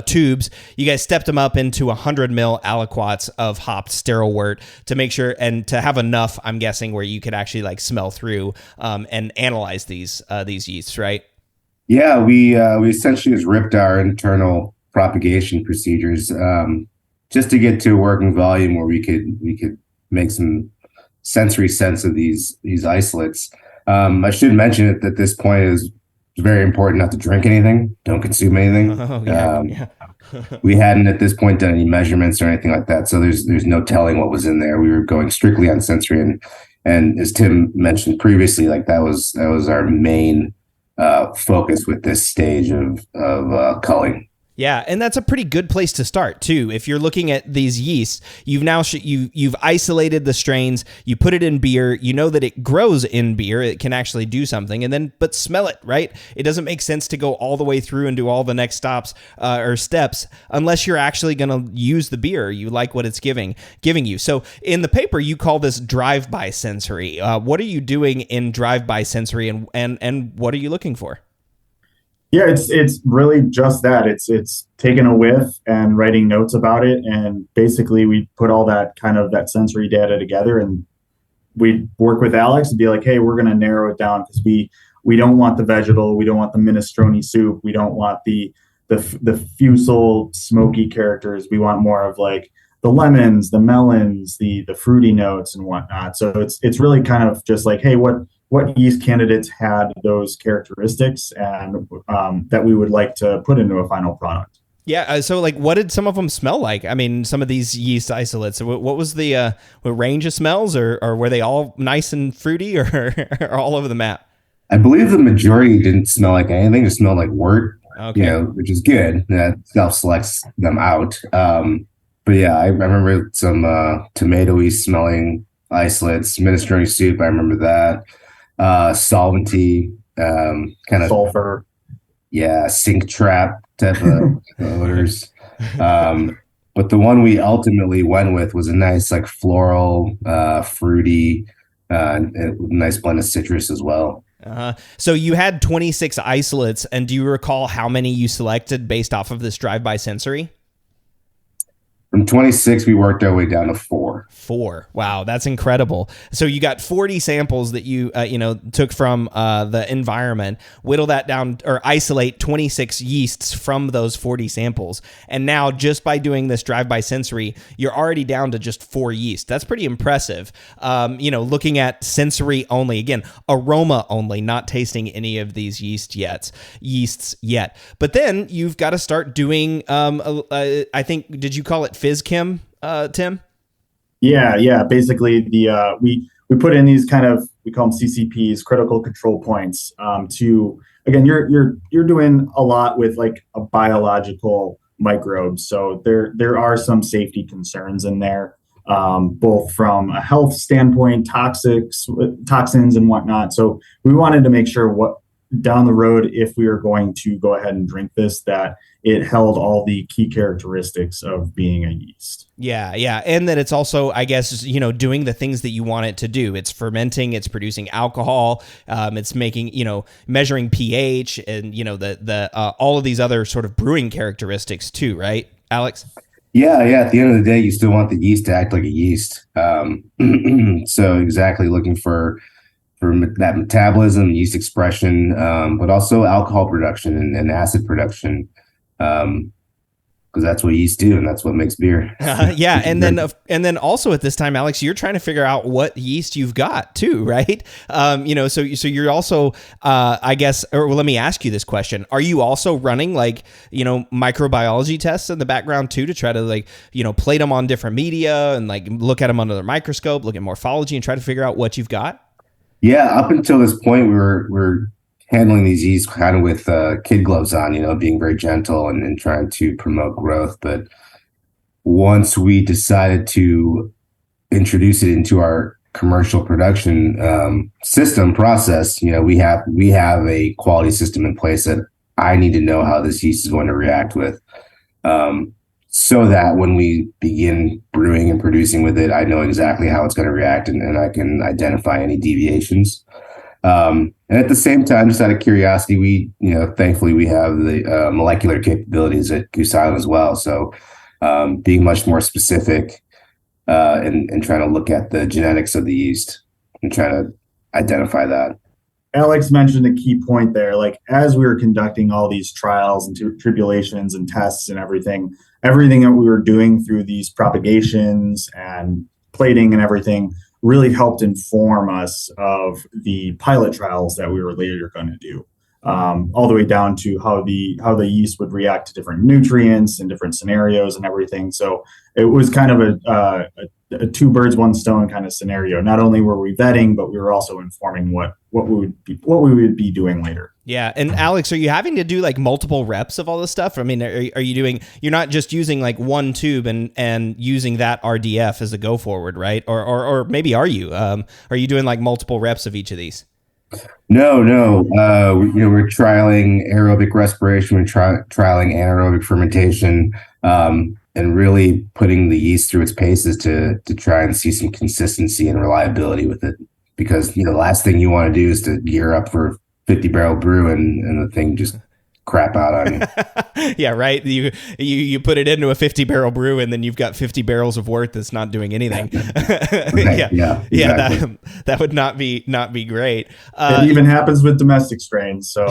tubes, you guys stepped them up into 100 mil aliquots of hopped sterile wort to make sure and to have enough, I'm guessing, where you could actually like smell through and analyze these yeasts, right? Yeah, we essentially just ripped our internal propagation procedures just to get to a working volume where we could make some sensory sense of these isolates. I should mention it at this point is very important not to drink anything, don't consume anything. We hadn't at this point done any measurements or anything like that, so there's no telling what was in there. We were going strictly on sensory, and as Tim mentioned previously, like that was our main focus with this stage of culling. Yeah, and that's a pretty good place to start too. If you're looking at these yeasts, you've now you've isolated the strains, you put it in beer, you know that it grows in beer, it can actually do something, and then but smell it, right? It doesn't make sense to go all the way through and do all the next stops or steps unless you're actually going to use the beer. You like what it's giving you. So in the paper, you call this drive-by sensory. What are you doing in drive-by sensory, and what are you looking for? Yeah, it's really just that. It's taking a whiff and writing notes about it, and basically we put all that that sensory data together, and we work with Alex and be like, hey, we're going to narrow it down because we don't want the vegetal, we don't want the minestrone soup, we don't want the fusel smoky characters. We want more of like the lemons, the melons, the fruity notes and whatnot. So it's really kind of just like, hey, what yeast candidates had those characteristics and that we would like to put into a final product. Yeah. So like, what did some of them smell like? I mean, some of these yeast isolates, what was the range of smells, or were they all nice and fruity or all over the map? I believe the majority didn't smell like anything, just smelled like wort, okay. Which is good. That self-selects them out. But yeah, I remember some tomatoey smelling isolates, minestrone soup. I remember that. Solventy, kind of sulfur, sink trap type of odors. But the one we ultimately went with was a nice like floral, fruity, nice blend of citrus as well. So you had 26 isolates, and do you recall how many you selected based off of this drive-by sensory? From 26, we worked our way down to 4. Wow, that's incredible. So you got 40 samples that you took from the environment, whittle that down or isolate 26 yeasts from those 40 samples. And now just by doing this drive-by sensory, you're already down to just 4 yeast. That's pretty impressive. Looking at sensory only, again, aroma only, not tasting any of these yeasts yet. But then you've got to start doing, I think, did you call it phys chem, Tim? Yeah. Basically, we put in these we call them CCPs, critical control points. To again, you're doing a lot with like a biological microbe, so there are some safety concerns in there, both from a health standpoint, toxins and whatnot. So we wanted to make sure what down the road, if we are going to go ahead and drink this, that it held all the key characteristics of being a yeast. Yeah. And that it's also, I guess, doing the things that you want it to do. It's fermenting, it's producing alcohol, it's making, measuring pH and, the all of these other sort of brewing characteristics too, right, Alex? Yeah. At the end of the day, you still want the yeast to act like a yeast. So exactly looking for that metabolism, yeast expression, but also alcohol production and acid production. because that's what yeast do, and that's what makes beer. Yeah, and then also at this time, Alex, you're trying to figure out what yeast you've got too, right? So you're also, I guess, or well, let me ask you this question: are you also running like microbiology tests in the background too to try to like plate them on different media and like look at them under the microscope, look at morphology, and try to figure out what you've got? Yeah, up until this point, we're handling these yeasts kind of with kid gloves on, being very gentle and trying to promote growth. But once we decided to introduce it into our commercial production system process, we have a quality system in place that I need to know how this yeast is going to react with, so that when we begin brewing and producing with it, I know exactly how it's going to react, and I can identify any deviations. And at the same time, just out of curiosity, we, thankfully we have the molecular capabilities at Goose Island as well. So being much more specific and trying to look at the genetics of the yeast and trying to identify that. Alex mentioned a key point there. Like, as we were conducting all these trials and tribulations and tests and everything that we were doing through these propagations and plating and everything really helped inform us of the pilot trials that we were later going to do, all the way down to how the yeast would react to different nutrients and different scenarios and everything. So it was kind of a two birds, one stone kind of scenario. Not only were we vetting, but we were also informing what we would be doing later. Yeah. And Alex, are you having to do like multiple reps of all this stuff? I mean, are you doing, you're not just using like one tube and using that RDF as a go forward, right? Or maybe are you doing like multiple reps of each of these? No. We're trialing aerobic respiration, we're trialing anaerobic fermentation, and really putting the yeast through its paces to try and see some consistency and reliability with it. Because the last thing you want to do is to gear up for 50-barrel brew and the thing just crap out on you. Yeah, right. You put it into a 50-barrel brew and then you've got 50 barrels of wort that's not doing anything. Right. Yeah, exactly. That would not be great. It even happens with domestic strains. So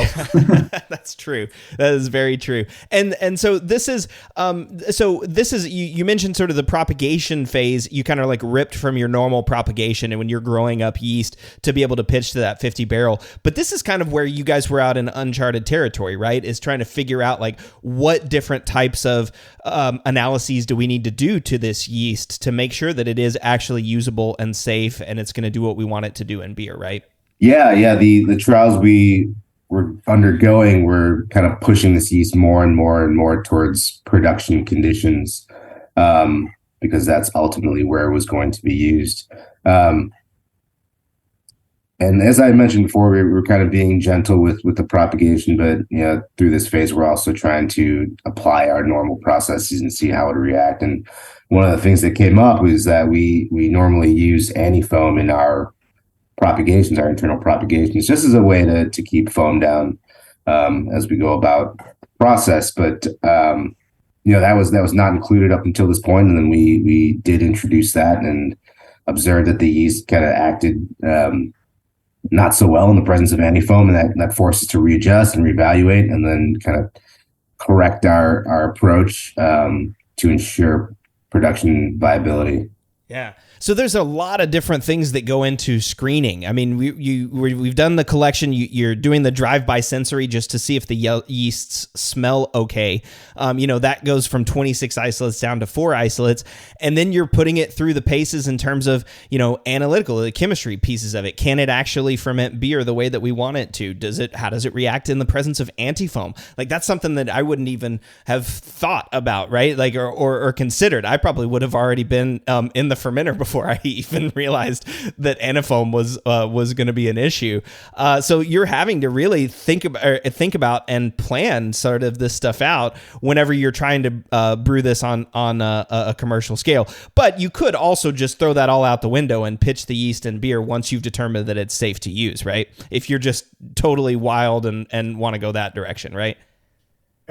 that's true. That is very true. And so this is you mentioned sort of the propagation phase. You kind of like ripped from your normal propagation and when you're growing up yeast to be able to pitch to that 50 barrel. But this is kind of where you guys were out in uncharted territory, right? Is trying to figure out like what different types of analyses do we need to do to this yeast to make sure that it is actually usable and safe and it's going to do what we want it to do in beer, right? Yeah. The trials we were undergoing were kind of pushing this yeast more and more and more towards production conditions, because that's ultimately where it was going to be used. And as I mentioned before, we were kind of being gentle with the propagation, but through this phase, we're also trying to apply our normal processes and see how it would react. And one of the things that came up was that we normally use anti-foam in our propagations, our internal propagations, just as a way to keep foam down as we go about the process. But that was not included up until this point, and then we did introduce that and observed that the yeast kind of acted not so well in the presence of anti-foam, and that forced us to readjust and reevaluate and then kind of correct our approach to ensure production viability. Yeah. So there's a lot of different things that go into screening. I mean, we've done the collection. You're doing the drive-by sensory just to see if the yeasts smell okay. That goes from 26 isolates down to 4 isolates. And then you're putting it through the paces in terms of, analytical, the chemistry pieces of it. Can it actually ferment beer the way that we want it to? How does it react in the presence of anti-foam? Like, that's something that I wouldn't even have thought about, right? Like, or considered. I probably would have already been in the fermenter before I even realized that antifoam was going to be an issue. So you're having to really think about and plan sort of this stuff out whenever you're trying to brew this on a commercial scale. But you could also just throw that all out the window and pitch the yeast and beer once you've determined that it's safe to use, right? If you're just totally wild and want to go that direction, right?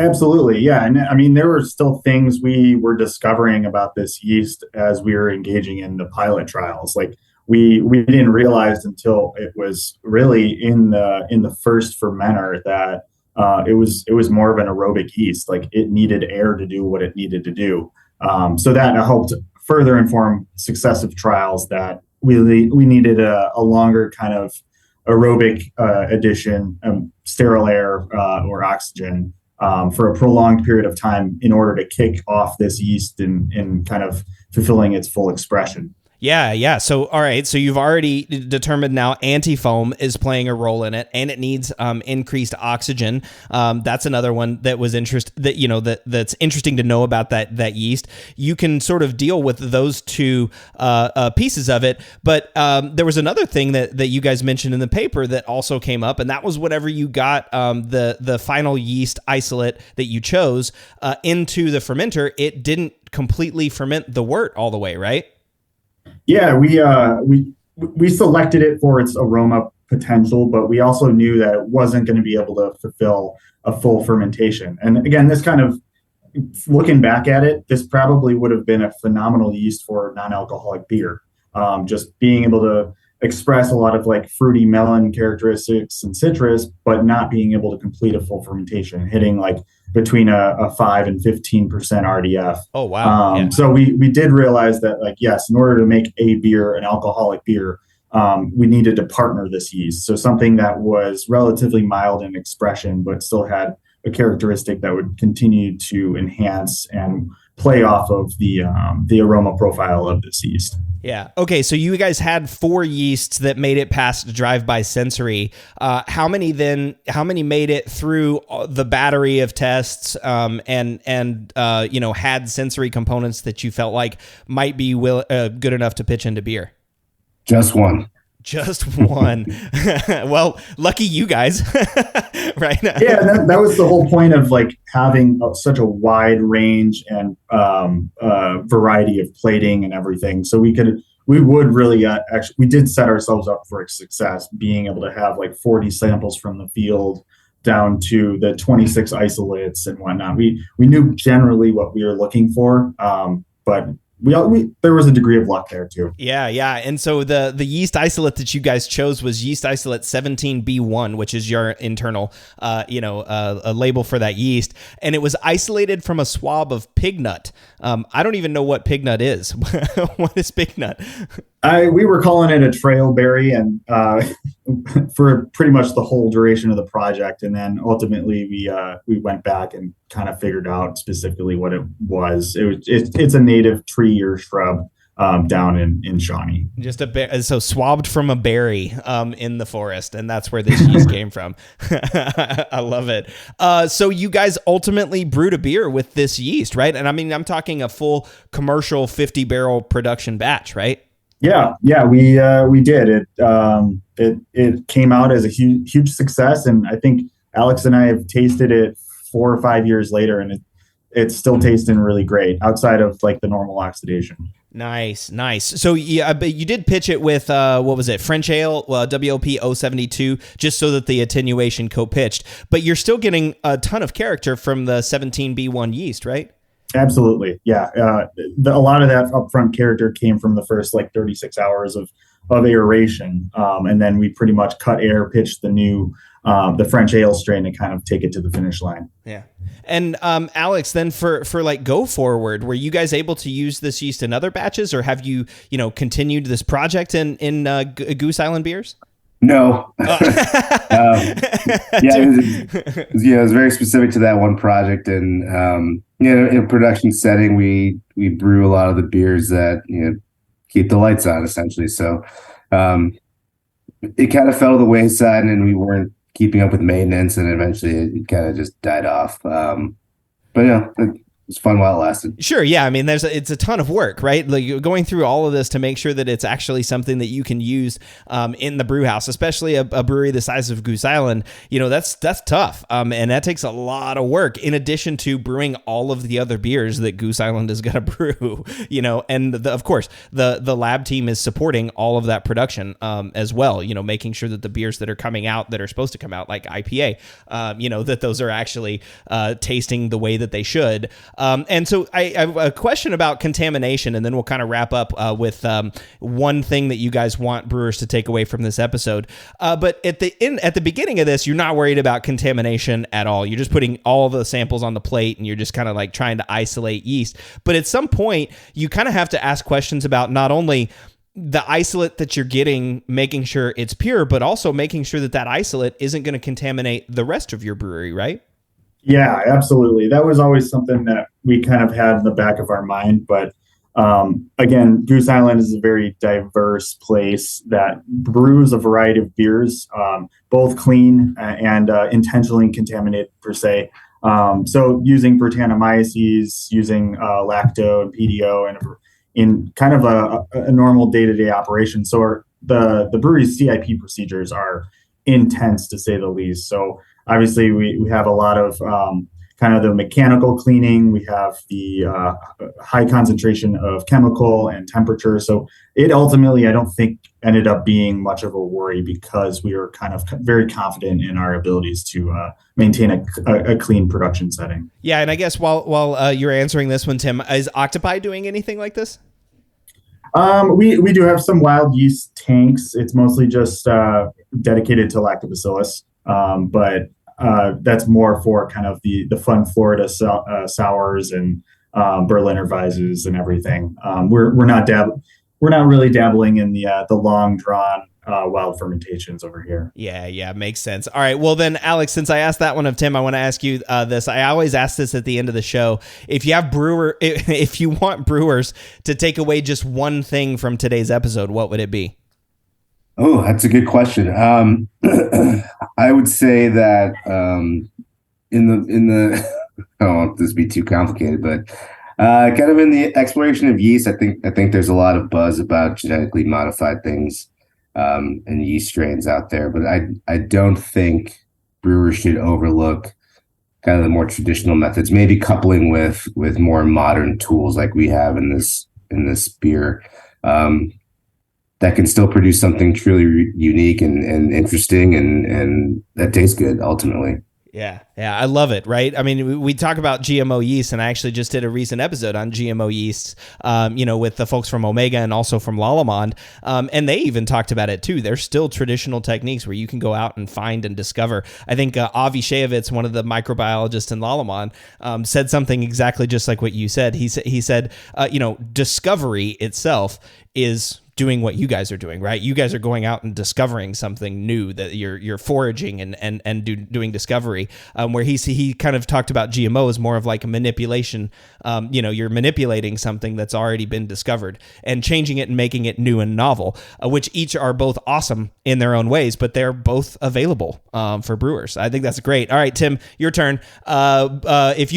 Absolutely. Yeah. And I mean, there were still things we were discovering about this yeast as we were engaging in the pilot trials. Like we didn't realize until it was really in the first fermenter that it was more of an aerobic yeast. Like it needed air to do what it needed to do. So that helped further inform successive trials that we needed a longer kind of aerobic addition, sterile air or oxygen for a prolonged period of time in order to kick off this yeast in kind of fulfilling its full expression. Yeah. So, all right. So you've already determined now anti-foam is playing a role in it, and it needs increased oxygen. That's another one that was that's interesting to know about that yeast. You can sort of deal with those two pieces of it, but there was another thing that you guys mentioned in the paper that also came up, and that was whenever you got the final yeast isolate that you chose into the fermenter, it didn't completely ferment the wort all the way, right? Yeah, we selected it for its aroma potential, but we also knew that it wasn't going to be able to fulfill a full fermentation. And again, this kind of looking back at it, this probably would have been a phenomenal yeast for non-alcoholic beer. Just being able to express a lot of like fruity melon characteristics and citrus, but not being able to complete a full fermentation, hitting like between a 5 and 15% RDF. Oh, wow. Yeah. So we did realize that, like, yes, in order to make a beer, an alcoholic beer, we needed to partner this yeast. So something that was relatively mild in expression, but still had a characteristic that would continue to enhance and play off of the aroma profile of this yeast. Yeah. Okay. So you guys had 4 yeasts that made it past drive-by sensory. How many made it through the battery of tests and had sensory components that you felt like might be good enough to pitch into beer? Just one. Just one. Well, lucky you guys, right? Yeah, that was the whole point of like having such a wide range and variety of plating and everything. So we would really we did set ourselves up for success, being able to have like 40 samples from the field down to the 26 isolates and whatnot. We knew generally what we were looking for, but there was a degree of luck there too. Yeah. And so the yeast isolate that you guys chose was yeast isolate 17B1, which is your internal, a label for that yeast. And it was isolated from a swab of pig nut. I don't even know what pig nut is. What is pig nut? We were calling it a trail berry, and for pretty much the whole duration of the project. And then ultimately we went back and kind of figured out specifically what it was. It's a native tree or shrub down in Shawnee. Just so swabbed from a berry in the forest, and that's where this yeast came from. I love it. So you guys ultimately brewed a beer with this yeast, right? And I mean, I'm talking a full commercial 50-barrel production batch, right? Yeah, we did. It came out as a huge success, and I think Alex and I have tasted it 4 or 5 years later, and it's still tasting really great outside of like the normal oxidation. Nice. So yeah, but you did pitch it with what was it? French ale, WOP 072, just so that the attenuation co-pitched. But you're still getting a ton of character from the 17B1 yeast, right? Absolutely. Yeah. A lot of that upfront character came from the first like 36 hours of aeration. And then we pretty much cut air, pitched the French ale strain to kind of take it to the finish line. Yeah. And Alex, then for like go forward, were you guys able to use this yeast in other batches, or have you continued this project in Goose Island beers? No. It was very specific to that one project, and in a production setting, we brew a lot of the beers that keep the lights on, essentially. So it kind of fell to the wayside, and we weren't keeping up with maintenance, and eventually it kind of just died off. But it's fun while it lasted. Sure, yeah. I mean, it's a ton of work, right? Like you're going through all of this to make sure that it's actually something that you can use in the brew house, especially a brewery the size of Goose Island. That's tough, and that takes a lot of work. In addition to brewing all of the other beers that Goose Island is going to brew, and of course the lab team is supporting all of that production as well. Making sure that the beers that are coming out that are supposed to come out, like IPA, that those are actually tasting the way that they should. And so I have a question about contamination, and then we'll kind of wrap up with one thing that you guys want brewers to take away from this episode. But at the beginning of this, you're not worried about contamination at all. You're just putting all the samples on the plate, and you're just kind of like trying to isolate yeast. But at some point, you kind of have to ask questions about not only the isolate that you're getting, making sure it's pure, but also making sure that isolate isn't going to contaminate the rest of your brewery, right? Yeah, absolutely. That was always something that we kind of had in the back of our mind. But again, Goose Island is a very diverse place that brews a variety of beers, both clean and intentionally contaminated per se. So using Brettanomyces, using lacto and PDO, and in kind of a normal day-to-day operation. So the brewery's CIP procedures are intense, to say the least. So obviously we have a lot of kind of the mechanical cleaning. We have the high concentration of chemical and temperature. So it ultimately, I don't think, ended up being much of a worry because we were kind of very confident in our abilities to maintain a clean production setting. Yeah, and I guess while you're answering this one, Tim, is Octopi doing anything like this? We do have some wild yeast tanks. It's mostly just dedicated to lactobacillus, but that's more for kind of the fun Florida sours and Berliner Weisses and everything. We're not really dabbling in the long drawn wild fermentations over here. Yeah, makes sense. All right, well then, Alex, since I asked that one of Tim, I want to ask you this. I always ask this at the end of the show. If you want brewers to take away just one thing from today's episode, what would it be? Oh, that's a good question. I would say that in the I don't want this to be too complicated, but kind of in the exploration of yeast, I think there's a lot of buzz about genetically modified things and yeast strains out there, but I don't think brewers should overlook kind of the more traditional methods, maybe coupling with more modern tools like we have in this beer. That can still produce something truly unique and interesting and that tastes good ultimately. Yeah, I love it, right? I mean, we talk about GMO yeast, and I actually just did a recent episode on GMO yeast, with the folks from Omega and also from Lallemand, and they even talked about it too. There's still traditional techniques where you can go out and find and discover. I think Avi Sheyevitz, one of the microbiologists in Lallemand, said something exactly just like what you said. He said, discovery itself is doing what you guys are doing, right? You guys are going out and discovering something new, that you're foraging and doing discovery. Where he kind of talked about GMO as more of like a manipulation. You're manipulating something that's already been discovered and changing it and making it new and novel, which each are both awesome in their own ways, but they're both available for brewers. I think that's great. All right, Tim, your turn. If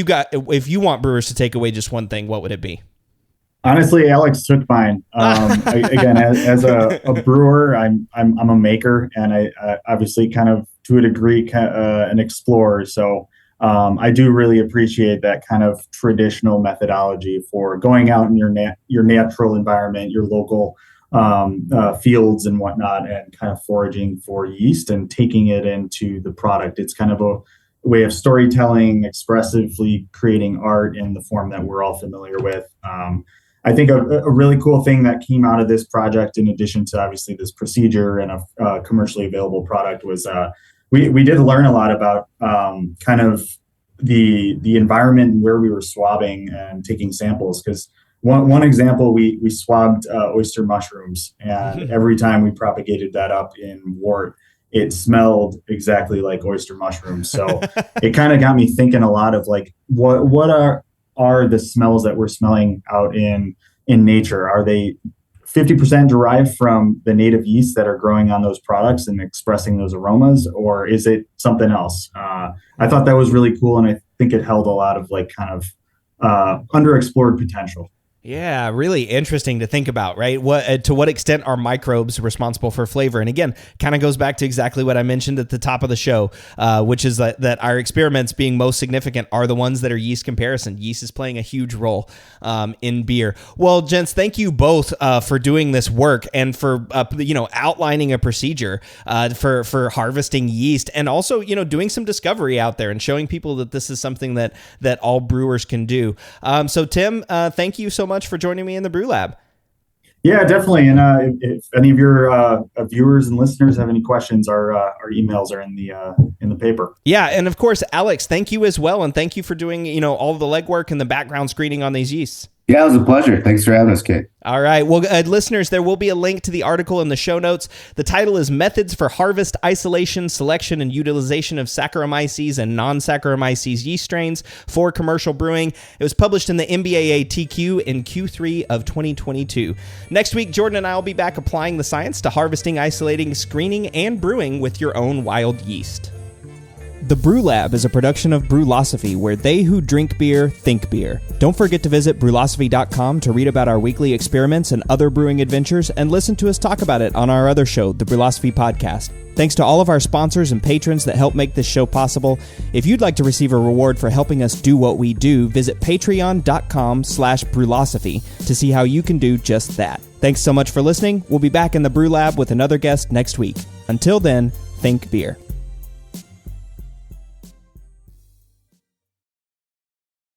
you want brewers to take away just one thing, what would it be? Honestly, Alex took mine. Again, as a brewer, I'm a maker, and I obviously kind of to a degree an explorer. So I do really appreciate that kind of traditional methodology for going out in your natural environment, your local fields and whatnot, and kind of foraging for yeast and taking it into the product. It's kind of a way of storytelling, expressively creating art in the form that we're all familiar with. I think a really cool thing that came out of this project, in addition to obviously this procedure and a commercially available product, was we did learn a lot about kind of the environment and where we were swabbing and taking samples. Because one example, we swabbed oyster mushrooms, and every time we propagated that up in wort, it smelled exactly like oyster mushrooms. So it kind of got me thinking a lot of like what are the smells that we're smelling out in nature? Are they 50% derived from the native yeasts that are growing on those products and expressing those aromas, or is it something else? I thought that was really cool, and I think it held a lot of like kind of underexplored potential. Yeah, really interesting to think about, right? To what extent are microbes responsible for flavor? And again, kind of goes back to exactly what I mentioned at the top of the show, which is that our experiments being most significant are the ones that are yeast comparison. Yeast is playing a huge role in beer. Well, gents, thank you both for doing this work and for outlining a procedure for harvesting yeast, and also doing some discovery out there and showing people that this is something that all brewers can do. So Tim, thank you so much for joining me in the Brew Lab. Yeah, definitely. And if any of your viewers and listeners have any questions, our emails are in the paper. Yeah, and of course, Alex, thank you as well, and thank you for doing all the legwork and the background screening on these yeasts. Yeah, it was a pleasure. Thanks for having us, Cade. All right. Well, listeners, there will be a link to the article in the show notes. The title is Methods for Harvest, Isolation, Selection, and Utilization of Saccharomyces and Non-Saccharomyces Yeast Strains for Commercial Brewing. It was published in the MBAA TQ in Q3 of 2022. Next week, Jordan and I will be back applying the science to harvesting, isolating, screening, and brewing with your own wild yeast. The Brew Lab is a production of Brewlosophy, where they who drink beer think beer. Don't forget to visit brewlosophy.com to read about our weekly experiments and other brewing adventures, and listen to us talk about it on our other show, the Brewlosophy Podcast. Thanks to all of our sponsors and patrons that help make this show possible. If you'd like to receive a reward for helping us do what we do, visit patreon.com/brewlosophy to see how you can do just that. Thanks so much for listening. We'll be back in the Brew Lab with another guest next week. Until then, think beer.